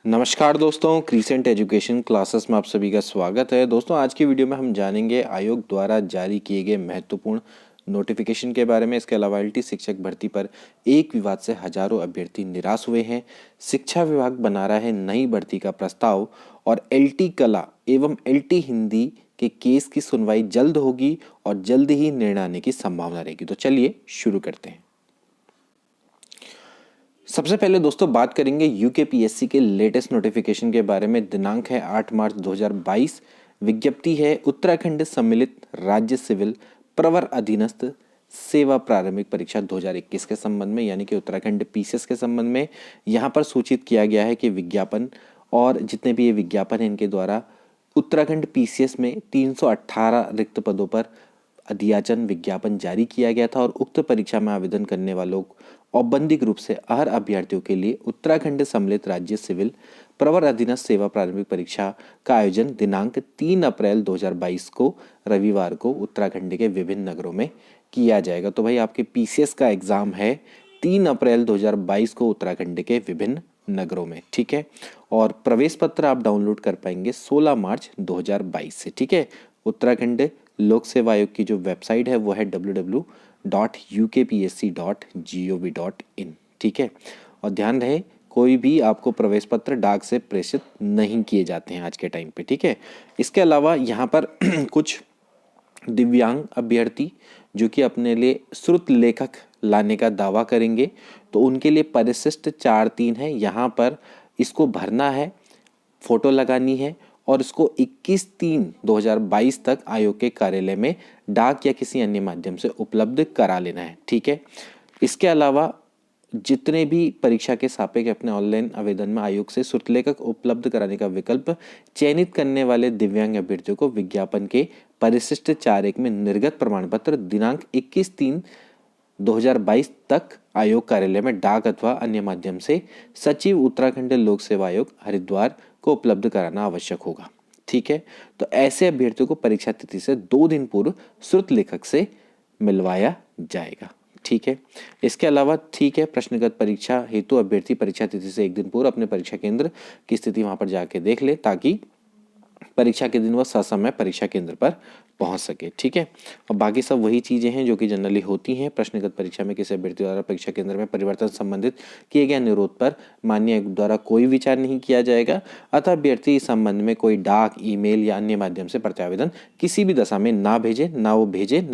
नमस्कार दोस्तों, crescent education classes में आप सभी का स्वागत है। दोस्तों, आज की वीडियो में हम जानेंगे आयोग द्वारा जारी किए गए महत्वपूर्ण नोटिफिकेशन के बारे में। इसके अलावा एलटी शिक्षक भर्ती पर एक विवाद से हजारों अभ्यर्थी निराश हुए हैं, शिक्षा विभाग बना रहा है नई भर्ती का प्रस्ताव, और एलटी कला एवं एलटी हिंदी के केस की सुनवाई जल्द होगी और जल्द ही निर्णय आने की संभावना रहेगी। तो चलिए शुरू करते हैं। सबसे पहले दोस्तों बात करेंगे यूकेपीएससी के लेटेस्ट नोटिफिकेशन के बारे में। दिनांक है 8 मार्च 2022। विज्ञप्ति है उत्तराखंड सम्मिलित राज्य सिविल प्रवर अधीनस्थ सेवा प्रारंभिक परीक्षा 2021 के संबंध में, यानी कि उत्तराखंड पीसीएस के संबंध में। यहाँ पर सूचित किया गया है कि विज्ञापन और जितने भी ये विज्ञापन है इनके द्वारा उत्तराखंड पीसीएस में 318 रिक्त पदों पर अध्याचन विज्ञापन जारी किया गया था और उक्त परीक्षा में आवेदन करने वालों औपबंधिक रूप से अहर अभ्यर्थियों के लिए उत्तराखंड सम्मिलित राज्य सिविल प्रवर अधीनस्थ सेवा प्रारंभिक परीक्षा का आयोजन दिनांक 3 अप्रैल 2022 को रविवार को उत्तराखंड के विभिन्न नगरों में किया जाएगा। तो भाई आपके पीसीएस का एग्जाम है 3 अप्रैल 2022 को उत्तराखंड के विभिन्न नगरों में, ठीक है। और प्रवेश पत्र आप डाउनलोड कर पाएंगे 16 मार्च 2022 से, ठीक है। उत्तराखंड लोक सेवा आयोग की जो वेबसाइट है वो है www.ukpsc.gov.in, ठीक है। और ध्यान रहे कोई भी आपको प्रवेश पत्र डाक से प्रेषित नहीं किए जाते हैं आज के टाइम पे, ठीक है। इसके अलावा यहाँ पर कुछ दिव्यांग अभ्यर्थी जो कि अपने लिए श्रुत लेखक लाने का दावा करेंगे, तो उनके लिए परिशिष्ट 4-3 है। यहाँ पर इसको भरना है, फोटो लगानी है और इसको 21/3/2022 तक आयोग के कार्यालय में डाक या किसी अन्य माध्यम से उपलब्ध करा लेना है, ठीक है। इसके अलावा जितने भी परीक्षा के सापेक्ष अपने ऑनलाइन आवेदन में आयोग से श्रुतलेखक उपलब्ध कराने का विकल्प चयनित करने वाले दिव्यांग अभ्यर्थियों को विज्ञापन के परिशिष्ट 4.1 में निर्गत प्रमाण पत्र दिनांक 21/3/2022 तक आयोग कार्यालय में डाक अथवा अन्य माध्यम से सचिव उत्तराखंड लोक सेवा आयोग हरिद्वार को उपलब्ध कराना आवश्यक होगा, ठीक है। तो ऐसे अभ्यर्थियों को परीक्षा तिथि से 2 दिन पूर्व श्रुत लेखक से मिलवाया जाएगा, ठीक है। इसके अलावा ठीक है, प्रश्नगत परीक्षा हेतु अभ्यर्थी परीक्षा तिथि से 1 दिन पूर्व अपने परीक्षा केंद्र की स्थिति वहां पर जाके देख ले, ताकि परीक्षा के दिन वह ससमय परीक्षा केंद्र पर पहुंच सके, ठीक है। और बाकी सब वही चीजें हैं जो कि जनरली होती हैं। प्रश्नगत परीक्षा में किसी अभ्यर्थी द्वारा परीक्षा केंद्र में परिवर्तन संबंधित किए गए अनुरोध पर माननीय आयोग द्वारा कोई विचार नहीं किया जाएगा, अतः अभ्यर्थी इस संबंध में कोई डाक, ईमेल या अन्य माध्यम से प्रत्यावेदन किसी भी दशा में ना भेजे, ना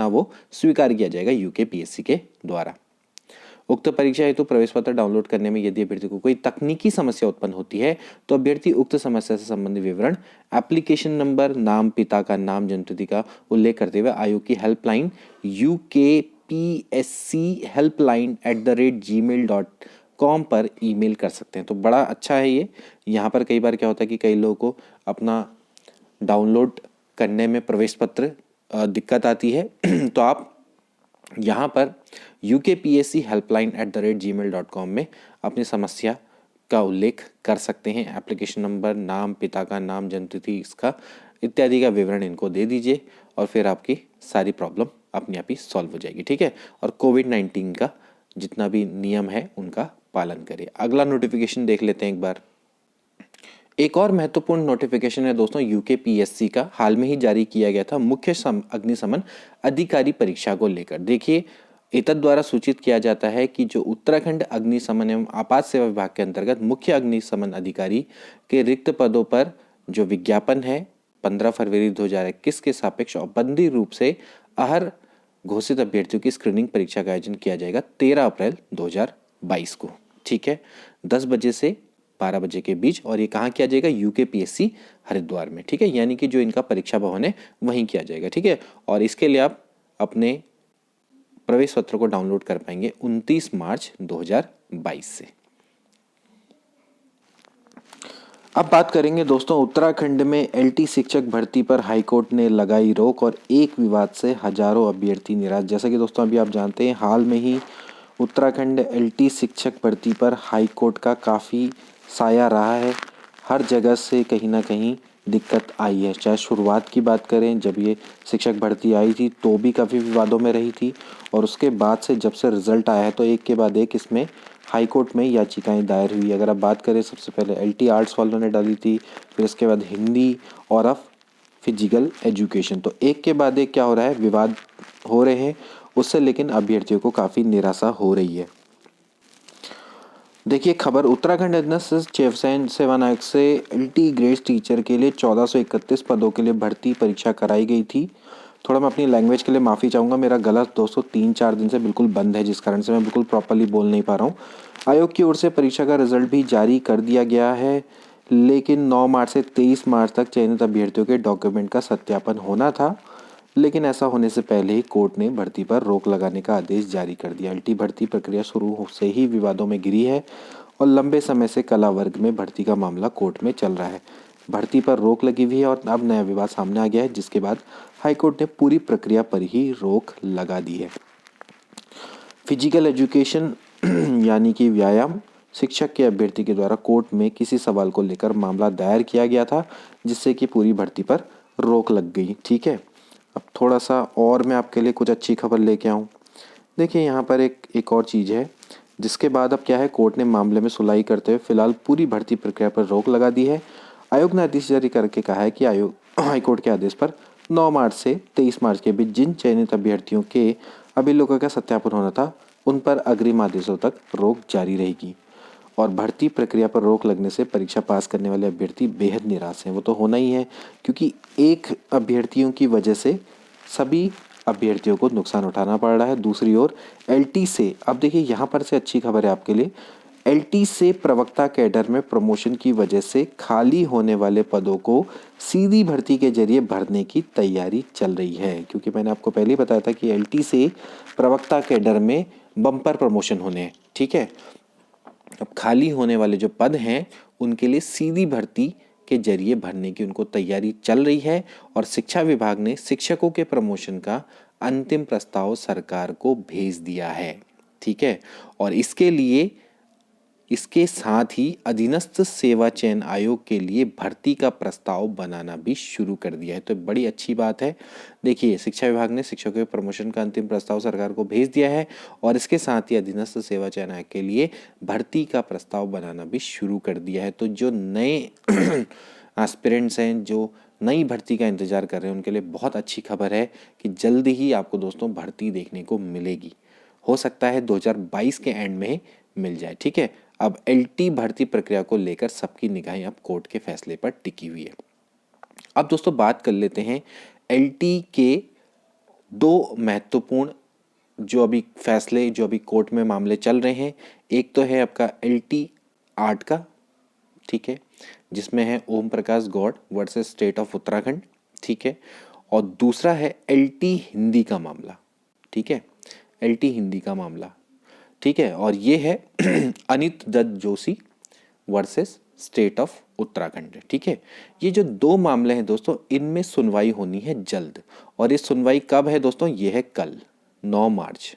वो स्वीकार किया जाएगा यूकेपीएससी के द्वारा। उक्त परीक्षा हेतु प्रवेश पत्र डाउनलोड करने में यदि अभ्यर्थी को कोई तकनीकी समस्या उत्पन्न होती है तो अभ्यर्थी उक्त समस्या से संबंधित विवरण, एप्लीकेशन नंबर, नाम, पिता का नाम, जन्मतिथि का उल्लेख करते हुए आयोग की हेल्पलाइन ukpsc@gmail.com पर ईमेल कर सकते हैं। तो बड़ा अच्छा है ये। यहाँ पर कई बार क्या होता है कि कई लोगों को अपना डाउनलोड करने में प्रवेश पत्र दिक्कत आती है तो आप यहाँ पर ukpsc@gmail.com में अपनी समस्या का उल्लेख कर सकते हैं। एप्लीकेशन नंबर, नाम, पिता का नाम, जन्मतिथि इसका इत्यादि का विवरण इनको दे दीजिए और फिर आपकी सारी प्रॉब्लम अपने आप ही सॉल्व हो जाएगी, ठीक है। और कोविड-19 का जितना भी नियम है उनका पालन करिए। अगला नोटिफिकेशन देख लेते हैं एक बार। एक और महत्वपूर्ण नोटिफिकेशन है दोस्तों यूकेपीएससी का, हाल में ही जारी किया गया था मुख्य अग्निशमन अधिकारी परीक्षा को लेकर। देखिए, एतद द्वारा सूचित किया जाता है कि जो उत्तराखंड अग्निशमन एवं आपात सेवा विभाग के अंतर्गत मुख्य अग्निशमन अधिकारी के रिक्त पदों पर जो विज्ञापन है 15 फरवरी 2021 के सापेक्ष औपबंधिक रूप से अहर घोषित अभ्यर्थियों की स्क्रीनिंग परीक्षा का आयोजन किया जाएगा 13 अप्रैल 2022 को, ठीक है, 10 बजे से 12 बजे के बीच। और ये कहाँ किया जाएगा? यूकेपीएससी हरिद्वार में, ठीक है, यानी कि जो इनका परीक्षा भवन है वहीं किया जाएगा, ठीक है। और इसके लिए आप अपने प्रवेश पत्र को डाउनलोड कर पाएंगे 29 मार्च 2022 से। अब बात करेंगे दोस्तों उत्तराखंड में एलटी शिक्षक भर्ती पर हाईकोर्ट ने लगाई रोक और एक विवाद से हजारों अभ्यर्थी निराश। जैसा कि दोस्तों अभी आप जानते हैं, हाल में ही उत्तराखंड एलटी शिक्षक भर्ती पर हाईकोर्ट का काफ़ी साया रहा है। हर जगह से कहीं ना कहीं दिक्कत आई है। चाहे शुरुआत की बात करें, जब ये शिक्षक भर्ती आई थी तो भी काफ़ी विवादों में रही थी, और उसके बाद से जब से रिजल्ट आया है तो एक के बाद एक इसमें हाई कोर्ट में याचिकाएं दायर हुई। अगर आप बात करें, सबसे पहले LT आर्ट्स वालों ने डाली थी, फिर उसके बाद हिंदी और अब फिजिकल एजुकेशन। तो एक के बाद एक क्या हो रहा है, विवाद हो रहे हैं, उससे लेकिन अभ्यर्थियों को काफ़ी निराशा हो रही है। देखिए खबर, उत्तराखंड अधीनस्थ सेवा आयोग से LT ग्रेड्स टीचर के लिए 1431 पदों के लिए भर्ती परीक्षा कराई गई थी। थोड़ा मैं अपनी लैंग्वेज के लिए माफ़ी चाहूँगा, मेरा गला दोस्तों 3-4 दिन से बिल्कुल बंद है, जिस कारण से मैं बिल्कुल प्रॉपरली बोल नहीं पा रहा हूँ। आयोग की ओर से परीक्षा का रिजल्ट भी जारी कर दिया गया है, लेकिन 9 मार्च से 23 मार्च तक चयनित अभ्यर्थियों के डॉक्यूमेंट का सत्यापन होना था, लेकिन ऐसा होने से पहले ही कोर्ट ने भर्ती पर रोक लगाने का आदेश जारी कर दिया। LT भर्ती प्रक्रिया शुरू से ही विवादों में घिरी है और लंबे समय से कला वर्ग में भर्ती का मामला कोर्ट में चल रहा है। भर्ती पर रोक लगी हुई है और अब नया विवाद सामने आ गया है, जिसके बाद हाईकोर्ट ने पूरी प्रक्रिया पर ही रोक लगा दी है। फिजिकल एजुकेशन यानी कि व्यायाम शिक्षक के अभ्यर्थी के द्वारा कोर्ट में किसी सवाल को लेकर मामला दायर किया गया था, जिससे कि पूरी भर्ती पर रोक लग गई। ठीक है, अब थोड़ा सा और मैं आपके लिए कुछ अच्छी खबर लेके आऊँ। देखिए यहाँ पर एक और चीज़ है, जिसके बाद अब क्या है, कोर्ट ने मामले में सुनवाई करते हुए फिलहाल पूरी भर्ती प्रक्रिया पर रोक लगा दी है। आयोग ने आदेश जारी करके कहा है कि आयोग हाईकोर्ट के आदेश पर 9 मार्च से 23 मार्च के बीच जिन चयनित अभ्यर्थियों के अभिलेखों का सत्यापन होना था, उन पर अग्रिम आदेशों तक रोक जारी रहेगी। और भर्ती प्रक्रिया पर रोक लगने से परीक्षा पास करने वाले अभ्यर्थी बेहद निराश हैं। वो तो होना ही है, क्योंकि एक अभ्यर्थियों की वजह से सभी अभ्यर्थियों को नुकसान उठाना पड़ रहा है। दूसरी ओर LT से, अब देखिए यहाँ पर से अच्छी खबर है आपके लिए, LT से प्रवक्ता कैडर में प्रमोशन की वजह से खाली होने वाले पदों को सीधी भर्ती के जरिए भरने की तैयारी चल रही है। क्योंकि मैंने आपको पहले ही बताया था कि LT से प्रवक्ता कैडर में बम्पर प्रमोशन होने हैं। ठीक है, अब खाली होने वाले जो पद हैं उनके लिए सीधी भर्ती के जरिए भरने की उनको तैयारी चल रही है और शिक्षा विभाग ने शिक्षकों के प्रमोशन का अंतिम प्रस्ताव सरकार को भेज दिया है। ठीक है, और इसके साथ ही अधीनस्थ सेवा चयन आयोग के लिए भर्ती का प्रस्ताव बनाना भी शुरू कर दिया है। तो बड़ी अच्छी बात है। देखिए शिक्षा विभाग ने शिक्षकों के प्रमोशन का अंतिम प्रस्ताव सरकार को भेज दिया है और इसके साथ ही अधीनस्थ सेवा चयन आयोग के लिए भर्ती का प्रस्ताव बनाना भी शुरू कर दिया है। तो जो नए एस्पिरेंट्स हैं, जो नई भर्ती का इंतजार कर रहे हैं, उनके लिए बहुत अच्छी खबर है कि जल्दी ही आपको दोस्तों भर्ती देखने को मिलेगी। हो सकता है 2022 के एंड में मिल जाए। ठीक है, अब LT भर्ती प्रक्रिया को लेकर सबकी निगाहें अब कोर्ट के फैसले पर टिकी हुई है। अब दोस्तों बात कर लेते हैं LT के दो महत्वपूर्ण जो अभी कोर्ट में मामले चल रहे हैं। एक तो है आपका LT आर्ट का, ठीक है, जिसमें है Om Prakash Gaur versus state of Uttarakhand. ठीक है, और दूसरा है LT हिंदी का मामला। ठीक है, LT हिंदी का मामला। ठीक है, और ये है Anit Dutt Joshi versus state of Uttarakhand. ठीक है, ये जो दो मामले हैं दोस्तों, इनमें सुनवाई होनी है जल्द। और ये सुनवाई कब है दोस्तों, ये है कल 9 मार्च।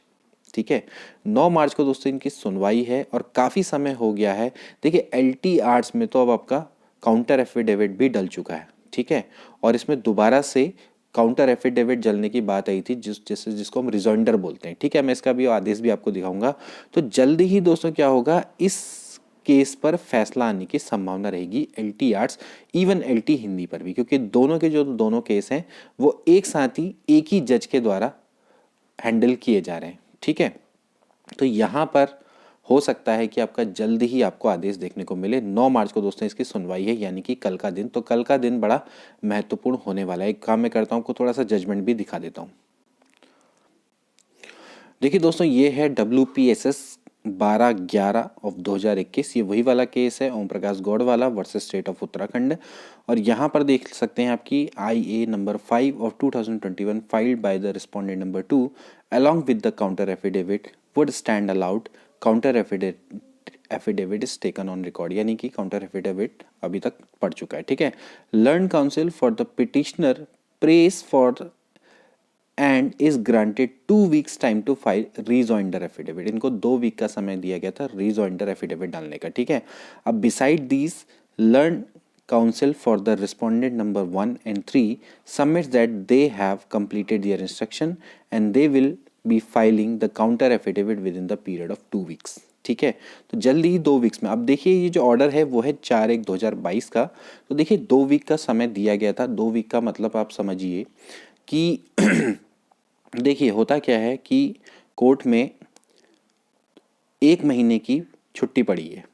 ठीक है, 9 मार्च को दोस्तों इनकी सुनवाई है और काफ़ी समय हो गया है। देखिए LT आर्ट्स में तो अब आपका काउंटर एफिडेविट भी डल चुका है। ठीक है, और इसमें दोबारा से काउंटर एफिडेविट जलने की बात आई थी, जिसको हम रिजॉइंडर बोलते हैं। ठीक है, मैं इसका भी आदेश भी आपको दिखाऊंगा। तो जल्दी ही दोस्तों क्या होगा, इस केस पर फैसला आने की संभावना रहेगी LT arts, even LT Hindi पर भी, क्योंकि दोनों के जो दोनों केस हैं वो एक साथ ही एक ही जज के द्वारा हैंडल किए जा रहे हैं। ठीक है, तो यहाँ पर हो सकता है कि आपका जल्द ही आपको आदेश देखने को मिले। 9 मार्च को दोस्तों इसकी सुनवाई है, यानी कि कल का दिन। तो कल का दिन बड़ा महत्वपूर्ण होने वाला है। एक काम मैं करता हूँ, आपको थोड़ा सा जजमेंट भी दिखा देता हूँ। देखिए दोस्तों, ये है WPSS 12/11 ऑफ 2021। ये वही वाला केस है, ओम प्रकाश गौड़ वाला वर्सेस स्टेट ऑफ उत्तराखंड। और यहाँ पर देख सकते हैं आपकी IA number 5 of 2021 filed by the respondent number 2 along with the counter affidavit would stand allowed. Counter affidavit is taken on record, यानी कि काउंटर एफिडेविट अभी तक पढ़ चुका है। ठीक है, learned counsel for the petitioner prays for and is granted 2 weeks time to file rejoinder affidavit. इनको 2 week का समय दिया गया था रीजॉइंडर एफिडेविट डालने का। ठीक है, अब beside these learn counsel for the respondent number 1 and 3 submits that they have completed their instruction and they will be filing the counter affidavit within the period of 2 weeks. ठीक है। तो जल्दी ही 2 वीक्स में, अब देखिए ये जो ऑर्डर है वो है 4/1/2022 का। तो देखिए 2 वीक का समय दिया गया था। 2 वीक का मतलब आप समझिए कि देखिए होता क्या है कि कोर्ट में 1 महीने की छुट्टी पड़ी है,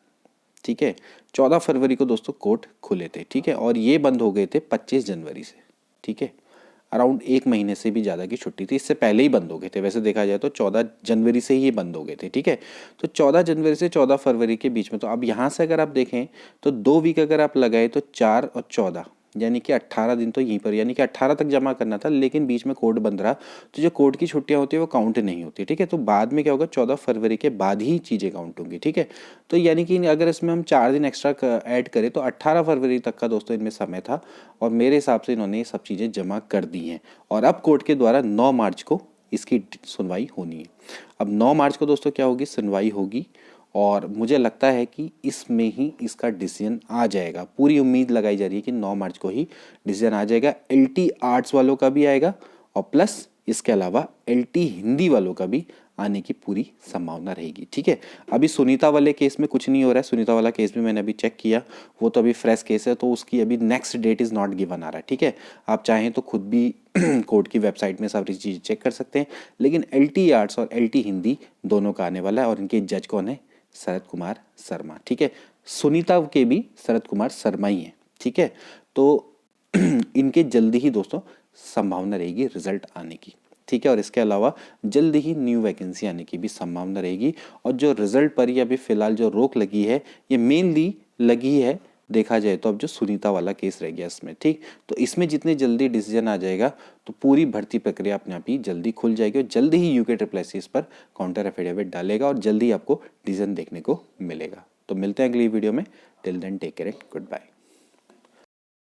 ठीक है। 14 फरवरी को दोस्तों कोर्ट खुले थे, ठीक है, और ये बंद हो गए थे 25 जनवरी से, ठीक है। अराउंड 1 महीने से भी ज़्यादा की छुट्टी थी, इससे पहले ही बंद हो गए थे। वैसे देखा जाए तो 14 जनवरी से ही ये बंद हो गए थे, ठीक है। तो 14 जनवरी से 14 फरवरी के बीच में, तो अब यहाँ से अगर आप देखें तो 2 वीक अगर आप लगाए तो 4 और 14 यानी कि 18 दिन तो यहीं पर, यानी कि 18 तक जमा करना था, लेकिन बीच में कोर्ट बंद रहा, तो जो कोर्ट की छुट्टियां होती है वो काउंट नहीं होती, ठीक है। तो बाद में क्या होगा, 14 फरवरी के बाद ही चीज़ें काउंट होंगी, ठीक है। तो यानी कि अगर इसमें हम 4 दिन एक्स्ट्रा ऐड करें तो 18 फरवरी तक का दोस्तों इनमें समय था, और मेरे हिसाब से इन्होंने ये सब चीज़ें जमा कर दी हैं। और अब कोर्ट के द्वारा 9 मार्च को इसकी सुनवाई होनी है। अब 9 मार्च को दोस्तों क्या होगी, सुनवाई होगी, और मुझे लगता है कि इसमें ही इसका डिसीजन आ जाएगा। पूरी उम्मीद लगाई जा रही है कि 9 मार्च को ही डिसीजन आ जाएगा। LT आर्ट्स वालों का भी आएगा, और प्लस इसके अलावा LT हिंदी वालों का भी आने की पूरी संभावना रहेगी, ठीक है। अभी सुनीता वाले केस में कुछ नहीं हो रहा है। सुनीता वाला केस भी मैंने अभी चेक किया, वो तो अभी फ्रेश केस है, तो उसकी अभी next date is not given आ रहा है, ठीक है। आप चाहें तो खुद भी कोर्ट की वेबसाइट में सारी चीज़ें चेक कर सकते हैं। लेकिन LT आर्ट्स और LT हिंदी दोनों का आने वाला है, और इनके जज कौन है, शरद कुमार शर्मा, ठीक है। सुनीता के भी शरद कुमार शर्मा ही हैं, ठीक है। तो इनके जल्दी ही दोस्तों संभावना रहेगी रिजल्ट आने की, ठीक है। और इसके अलावा जल्दी ही न्यू वैकेंसी आने की भी संभावना रहेगी। और जो रिजल्ट पर ही अभी फिलहाल जो रोक लगी है, ये मेनली लगी है देखा जाए तो अब जो सुनीता वाला केस रह गया इसमें, ठीक। तो इसमें जितने जल्दी डिसीजन आ जाएगा तो पूरी भर्ती प्रक्रिया अपने आप ही जल्दी खुल जाएगी, और जल्दी ही UKSSSC इस पर काउंटर एफिडेविट डालेगा, और जल्दी आपको डिसीजन देखने को मिलेगा। तो मिलते हैं अगली वीडियो में। Till then take care, good bye.